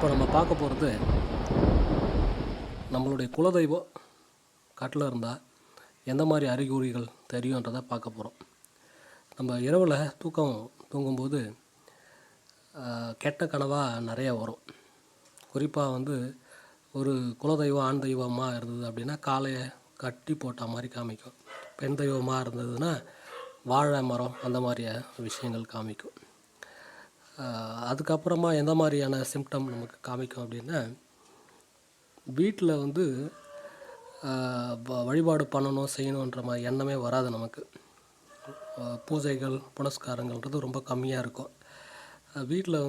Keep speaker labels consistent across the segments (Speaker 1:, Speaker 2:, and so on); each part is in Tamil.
Speaker 1: இப்போ நம்ம பார்க்க போகிறது நம்மளுடைய குலதெய்வம் காட்டில் இருந்தால் எந்த மாதிரி அறிகுறிகள் தெரியுன்றதை பார்க்க போகிறோம். நம்ம இரவில் தூங்கும்போது கெட்ட கனவாக நிறைய வரும். குறிப்பாக ஒரு குலதெய்வம் ஆண் தெய்வமாக இருந்தது அப்படின்னா காலையை கட்டி போட்ட மாதிரி காமிக்கும். பெண் தெய்வமாக இருந்ததுன்னா வாழை மரம் அந்த மாதிரிய விஷயங்கள் காமிக்கும். அதுக்கப்புறமா எந்த மாதிரியான சிம்டம் நமக்கு காமிக்கும் அப்படின்னா, வீட்டில் வழிபாடு பண்ணணும் செய்யணுன்ற மாதிரி எண்ணமே வராது நமக்கு. பூஜைகள் புனஸ்காரங்கள்ன்றது ரொம்ப கம்மியாக இருக்கும். வீட்டில்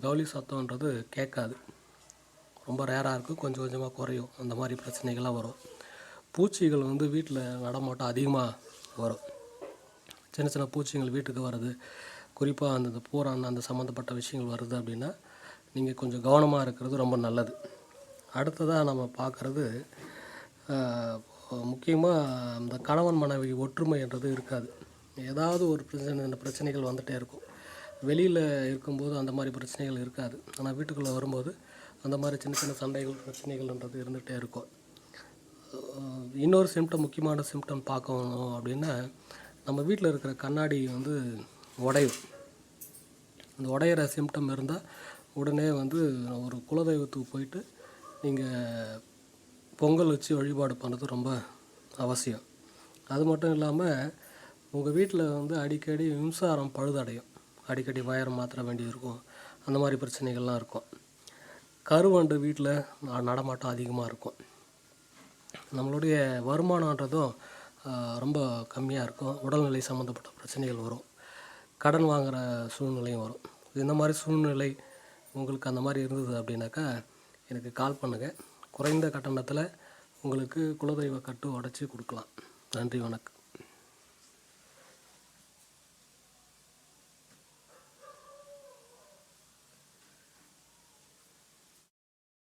Speaker 1: கவுளி சத்தம்ன்றது கேட்காது, ரொம்ப ரேராக இருக்கும், கொஞ்சம் கொஞ்சமாக குறையும். அந்த மாதிரி பிரச்சனைகள்லாம் வரும். பூச்சிகள் வீட்டில் நடமாட்டம் அதிகமாக வரும். சின்ன சின்ன பூச்சிகள் வீட்டுக்கு வருது, குறிப்பாக அந்த பூரான் அந்த சம்மந்தப்பட்ட விஷயங்கள் வருது அப்படின்னா நீங்கள் கொஞ்சம் கவனமாக இருக்கிறது ரொம்ப நல்லது. அடுத்ததாக நம்ம பார்க்குறது முக்கியமாக இந்த கணவன் மனைவி ஒற்றுமைன்றது இருக்காது. ஏதாவது ஒரு பிரச்சனைகள் வந்துகிட்டே இருக்கும். வெளியில் இருக்கும்போது அந்த மாதிரி பிரச்சனைகள் இருக்காது, ஆனால் வீட்டுக்குள்ளே வரும்போது அந்த மாதிரி சின்ன சின்ன சண்டைகள் பிரச்சனைகள்ன்றது இருந்துகிட்டே இருக்கும். இன்னொரு சிம்டம், முக்கியமான சிம்டம் பார்க்கணும் அப்படின்னா, நம்ம வீட்டில் இருக்கிற கண்ணாடி உடையும். அந்த உடையிற சிம்டம் இருந்தால் உடனே ஒரு குலதெய்வத்துக்கு போயிட்டு நீங்கள் பொங்கல் வச்சு வழிபாடு பண்ணுறது ரொம்ப அவசியம். அது மட்டும் இல்லாமல் உங்கள் வீட்டில் அடிக்கடி மின்சாரம் பழுதடையும், அடிக்கடி வயர் மாற்ற வேண்டியது இருக்கும். அந்த மாதிரி பிரச்சனைகள்லாம் இருக்கும். கருவண்டு வீட்டில் நடமாட்டம் அதிகமாக இருக்கும். நம்மளுடைய வருமானன்றதும் ரொம்ப கம்மியாக இருக்கும். உடல்நிலை சம்மந்தப்பட்ட பிரச்சனைகள் வரும். கடன் வாங்குகிற சூழ்நிலையும் வரும். இந்த மாதிரி சூழ்நிலை உங்களுக்கு அந்த மாதிரி இருந்தது அப்படின்னாக்கா எனக்கு கால் பண்ணுங்கள். குறைந்த கட்டணத்தில் உங்களுக்கு குலதெய்வ கட்டு உடச்சி கொடுக்கலாம். நன்றி, வணக்கம்.